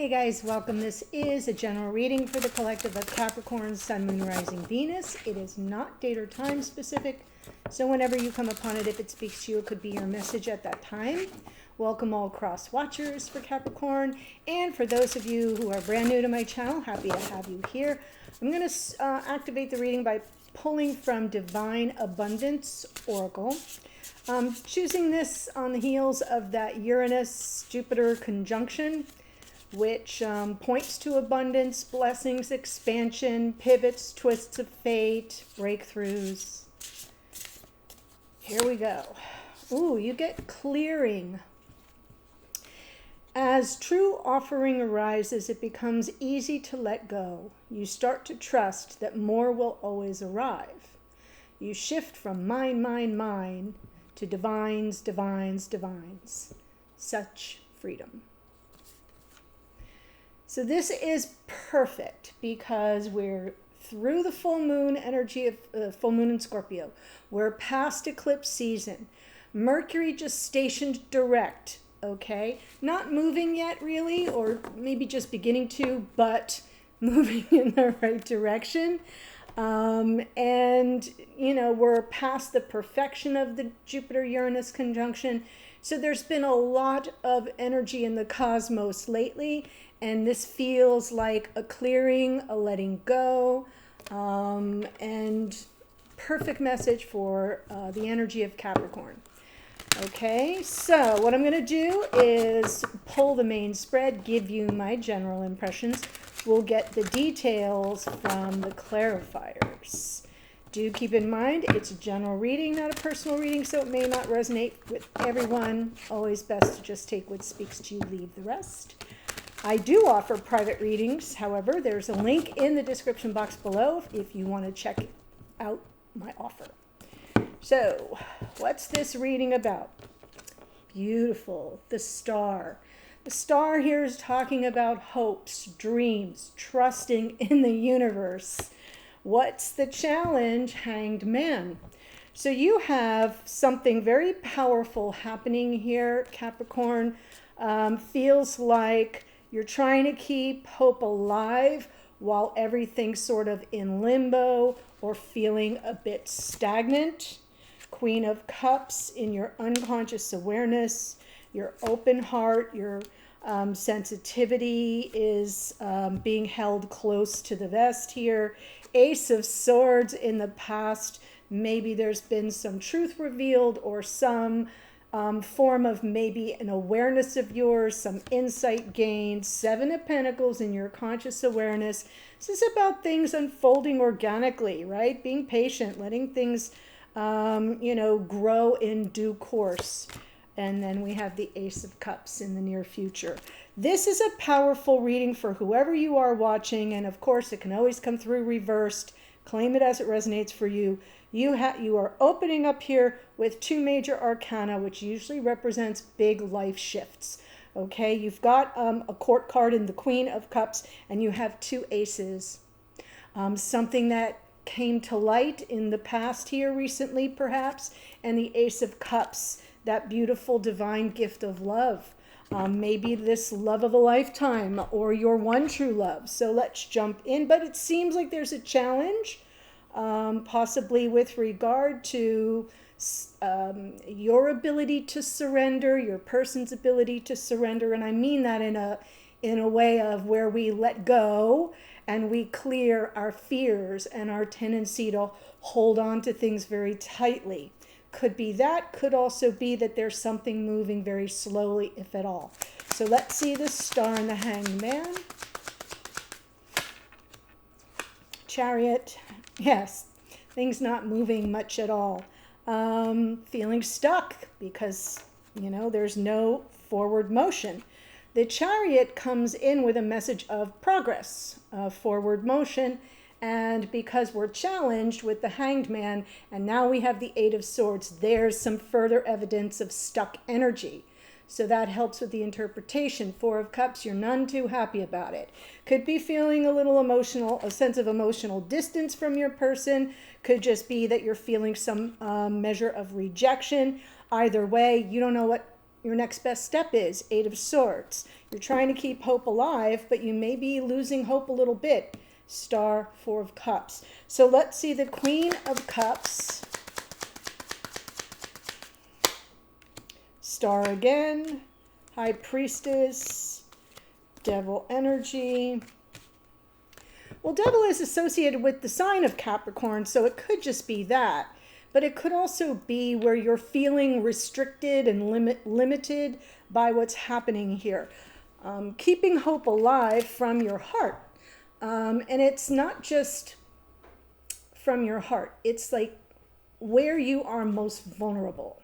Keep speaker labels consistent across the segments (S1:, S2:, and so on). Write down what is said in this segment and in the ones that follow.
S1: Hey guys, welcome. This is a general reading for the collective of Capricorn, Sun, Moon, Rising, Venus. It is not date or time specific, so whenever you come upon it, if it speaks to you, it could be your message at that time. Welcome all cross watchers for Capricorn, and for those of you who are brand new to my channel, happy to have you here. I'm going to activate the reading by pulling from Divine Abundance Oracle. Choosing this on the heels of that Uranus-Jupiter conjunction, which points to abundance, blessings, expansion, pivots, twists of fate, breakthroughs. Here we go. Ooh, you get clearing. As true offering arises, it becomes easy to let go. You start to trust that more will always arrive. You shift from mine, to divines, divines, divines. Such freedom. So this is perfect because we're through the full moon energy of full moon in Scorpio. We're past eclipse season. Mercury just stationed direct, okay? Not moving yet really, or maybe just beginning to, but moving in the right direction. And, you know, we're past the perfection of the Jupiter-Uranus conjunction. So there's been a lot of energy in the cosmos lately, and this feels like a clearing, a letting go, and perfect message for the energy of Capricorn. Okay, so what I'm going to do is pull the main spread, give you my general impressions. We'll get the details from the clarifiers. Do keep in mind, it's a general reading, not a personal reading, so it may not resonate with everyone. Always best to just take what speaks to you, leave the rest. I do offer private readings, however. There's a link in the description box below if you want to check out my offer. So, what's this reading about? Beautiful, the star. The star here is talking about hopes, dreams, trusting in the universe. What's the challenge? Hanged Man. So you have something very powerful happening here, Capricorn. Feels like you're trying to keep hope alive while everything's sort of in limbo or feeling a bit stagnant. Queen of Cups in your unconscious awareness, your open heart, your sensitivity is being held close to the vest here. Ace of Swords in the past. Maybe there's been some truth revealed or some form of maybe an awareness of yours, some insight gained. Seven of Pentacles in your conscious awareness. This is about things unfolding organically, right? Being patient, letting things grow in due course. And then we have the Ace of Cups in the near future. This is a powerful reading for whoever you are watching. And of course, it can always come through reversed. Claim it as it resonates for you. You are opening up here with two major arcana, which usually represents big life shifts. Okay, you've got a court card in the Queen of Cups, and you have two aces. Something that came to light in the past here recently, perhaps, and the Ace of Cups, that beautiful divine gift of love. Maybe this love of a lifetime or your one true love. So let's jump in. But it seems like there's a challenge, possibly with regard to your ability to surrender, your person's ability to surrender. And I mean that in a way of where we let go and we clear our fears and our tendency to hold on to things very tightly. Could be that, could also be that there's something moving very slowly, if at all. So let's see the star and the Hanged Man. Chariot, yes, things not moving much at all. Feeling stuck because, there's no forward motion. The Chariot comes in with a message of progress, forward motion, and because we're challenged with the Hanged Man, and now we have the Eight of Swords, there's some further evidence of stuck energy. So that helps with the interpretation. Four of Cups, you're none too happy about it. Could be feeling a little emotional, a sense of emotional distance from your person. Could just be that you're feeling some measure of rejection. Either way, you don't know what your next best step is. 8 of Swords. You're trying to keep hope alive, but you may be losing hope a little bit. Star, 4 of Cups. So let's see the Queen of Cups. Star again. High Priestess. Devil energy. Well, Devil is associated with the sign of Capricorn, so it could just be that. But it could also be where you're feeling restricted and limited by what's happening here. Keeping hope alive from your heart. And it's not just from your heart. It's like where you are most vulnerable.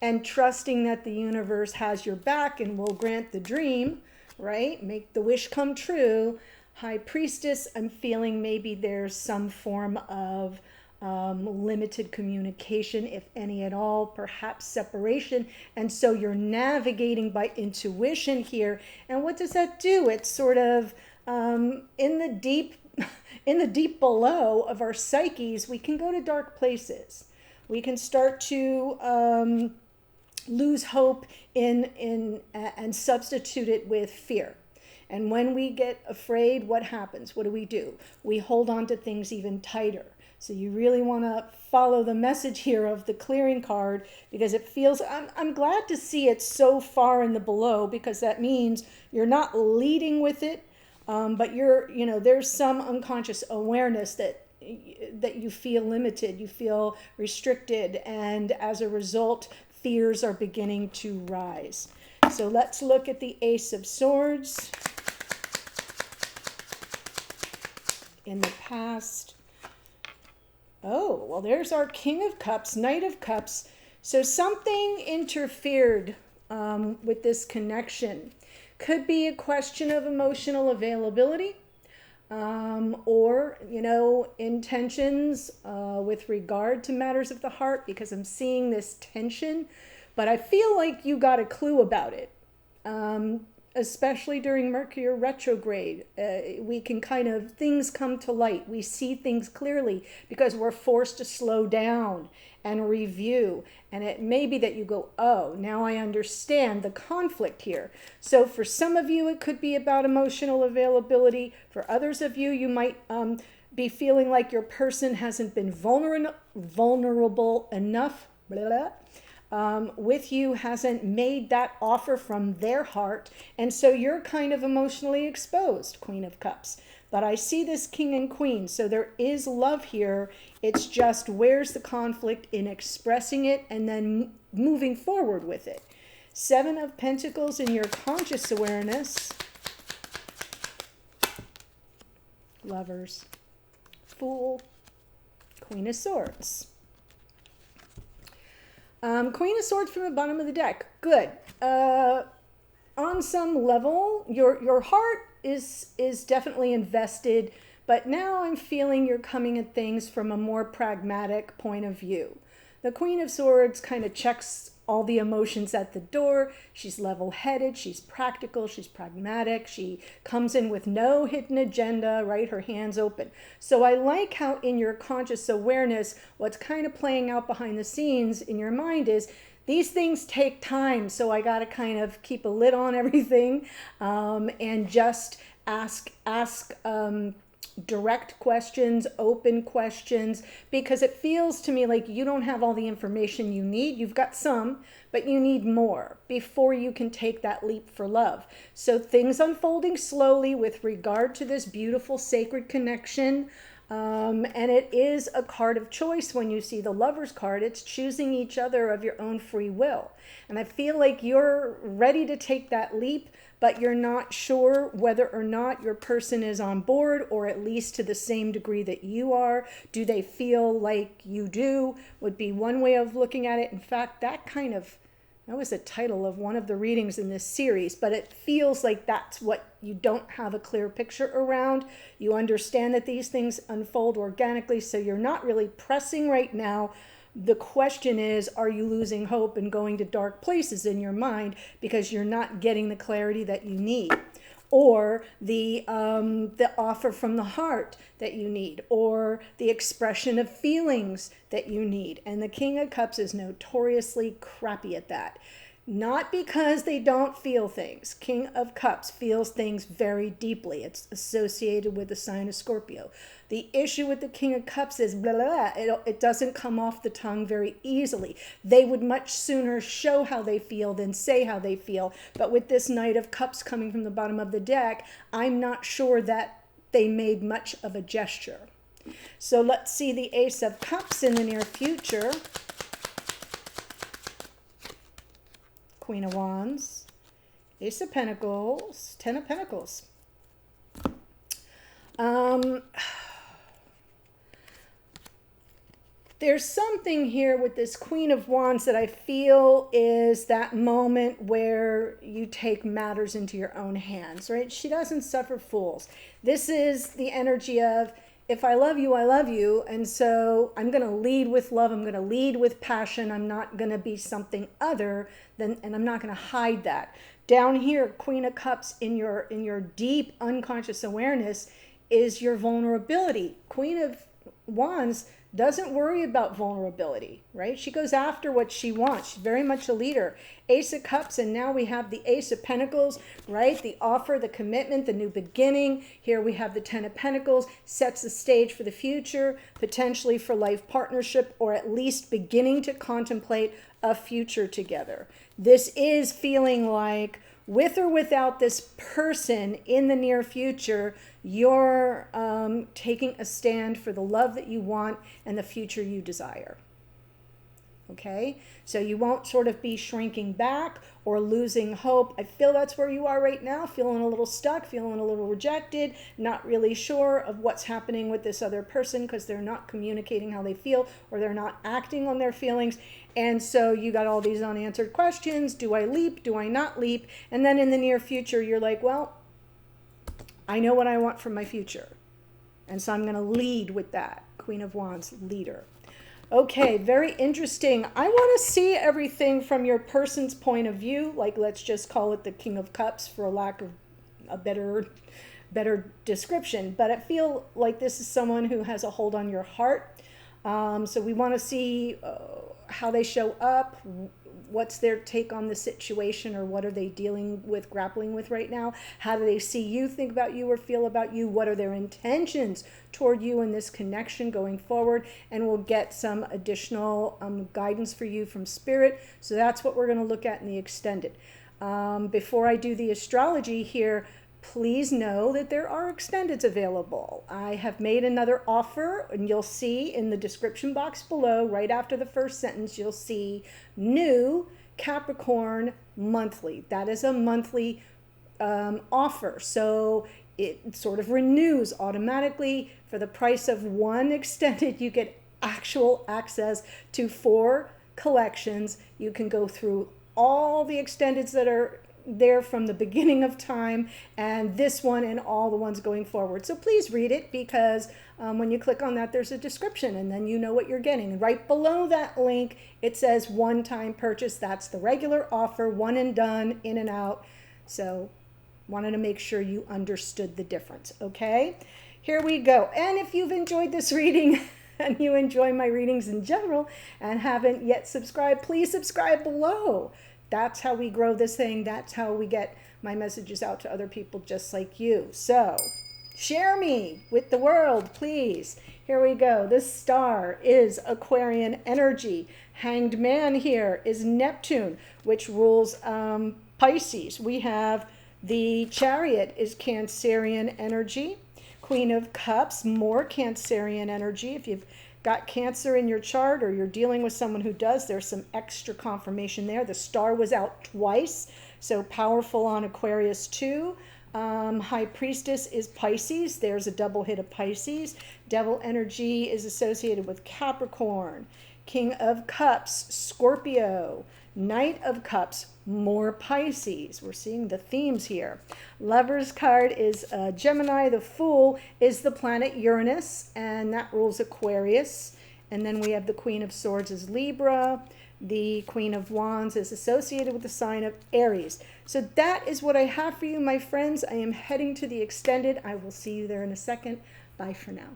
S1: And trusting that the universe has your back and will grant the dream, right? Make the wish come true. High Priestess, I'm feeling maybe there's some form of limited communication, if any at all, perhaps separation. And so you're navigating by intuition here. And what does that do? It's sort of in the deep below of our psyches, we can go to dark places. We can start to lose hope and substitute it with fear. And when we get afraid, what happens? What do? We hold on to things even tighter. So you really want to follow the message here of the clearing card, because it feels, I'm glad to see it so far in the below, because that means you're not leading with it, but there's some unconscious awareness that you feel limited, you feel restricted, and as a result, fears are beginning to rise. So let's look at the Ace of Swords in the past. Oh, well, there's our King of Cups, Knight of Cups. So something interfered with this connection. Could be a question of emotional availability or, intentions with regard to matters of the heart, because I'm seeing this tension. But I feel like you got a clue about it. Especially during Mercury retrograde, we can things come to light. We see things clearly because we're forced to slow down and review. And it may be that you go, oh, now I understand the conflict here. So for some of you, it could be about emotional availability. For others of you, you might be feeling like your person hasn't been vulnerable enough. Blah, blah. With you, hasn't made that offer from their heart, and so you're kind of emotionally exposed, Queen of Cups. But I see this King and Queen, so there is love here. It's just, where's the conflict in expressing it and then moving forward with it? 7 of Pentacles in your conscious awareness. Lovers. Fool. Queen of Swords. Queen of Swords from the bottom of the deck. Good. On some level, your heart is definitely invested, but now I'm feeling you're coming at things from a more pragmatic point of view. The Queen of Swords kind of checks all the emotions at the door. She's level-headed, she's practical, she's pragmatic, she comes in with no hidden agenda, right? Her hands open. So I like how in your conscious awareness, what's kind of playing out behind the scenes in your mind is, these things take time, so I got to kind of keep a lid on everything and just ask direct questions, open questions, because it feels to me like you don't have all the information you need. You've got some, but you need more before you can take that leap for love. So things unfolding slowly with regard to this beautiful sacred connection. And it is a card of choice. When you see the Lover's card, it's choosing each other of your own free will. And I feel like you're ready to take that leap, but you're not sure whether or not your person is on board, or at least to the same degree that you are. Do they feel like you do? Would be one way of looking at it. In fact, that was the title of one of the readings in this series, but it feels like that's what you don't have a clear picture around. You understand that these things unfold organically, so you're not really pressing right now. The question is, are you losing hope and going to dark places in your mind because you're not getting the clarity that you need? Or the offer from the heart that you need, or the expression of feelings that you need. And the King of Cups is notoriously crappy at that. Not because they don't feel things. King of Cups feels things very deeply. It's associated with the sign of Scorpio. The issue with the King of Cups is blah, blah, blah. It doesn't come off the tongue very easily. They would much sooner show how they feel than say how they feel. But with this Knight of Cups coming from the bottom of the deck, I'm not sure that they made much of a gesture. So let's see the Ace of Cups in the near future. Queen of Wands, Ace of Pentacles, Ten of Pentacles. There's something here with this Queen of Wands that I feel is that moment where you take matters into your own hands, right? She doesn't suffer fools. This is the energy of, if I love you, I love you. And so I'm going to lead with love. I'm going to lead with passion. I'm not going to be something other than, and I'm not going to hide that. Down here, Queen of Cups in your deep unconscious awareness is your vulnerability. Queen of Wands doesn't worry about vulnerability, right? She goes after what she wants. She's very much a leader. Ace of Cups, and now we have the Ace of Pentacles, right? The offer, the commitment, the new beginning. Here we have the Ten of Pentacles, sets the stage for the future, potentially for life partnership, or at least beginning to contemplate a future together. This is feeling like, with or without this person in the near future, you're taking a stand for the love that you want and the future you desire. Okay? So you won't sort of be shrinking back or losing hope. I feel that's where you are right now, feeling a little stuck, feeling a little rejected, not really sure of what's happening with this other person because they're not communicating how they feel or they're not acting on their feelings. And so you got all these unanswered questions. Do I leap? Do I not leap? And then in the near future, you're like, well, I know what I want for my future. And so I'm going to lead with that. Queen of Wands, leader. Okay, very interesting. I want to see everything from your person's point of view. Like, let's just call it the King of Cups for a lack of a better description. But I feel like this is someone who has a hold on your heart. So we want to see how they show up, what's their take on the situation, or what are they dealing with, grappling with right now? How do they see you, think about you, or feel about you? What are their intentions toward you in this connection going forward? And we'll get some additional guidance for you from Spirit. So that's what we're going to look at in the extended. Before I do the astrology here, please know that there are extendeds available. I have made another offer, and you'll see in the description box below, right after the first sentence, you'll see new Capricorn monthly. That is a monthly offer. So it sort of renews automatically. For the price of one extended, you get actual access to 4 collections. You can go through all the extendeds that are there from the beginning of time, and this one and all the ones going forward. So please read it, because when you click on that, there's a description, and then you know what you're getting. And right below that link, it says one-time purchase. That's the regular offer, one and done, in and out. So wanted to make sure you understood the difference. Okay, here we go. And if you've enjoyed this reading and you enjoy my readings in general and haven't yet subscribed, please subscribe below. That's how we grow this thing. That's how we get my messages out to other people just like you. So share me with the world, please. Here we go. This star is Aquarian energy. Hanged Man here is Neptune, which rules Pisces. We have the Chariot is Cancerian energy. Queen of Cups, more Cancerian energy. If you've got Cancer in your chart, or you're dealing with someone who does, there's some extra confirmation there. The star was out twice, so powerful on Aquarius too. High Priestess is Pisces. There's a double hit of Pisces. Devil energy is associated with Capricorn. King of Cups, Scorpio. Knight of Cups, more Pisces. We're seeing the themes here. Lover's card is Gemini. The Fool is the planet Uranus, and that rules Aquarius. And then we have the Queen of Swords is Libra. The Queen of Wands is associated with the sign of Aries. So that is what I have for you, my friends. I am heading to the extended. I will see you there in a second. Bye for now.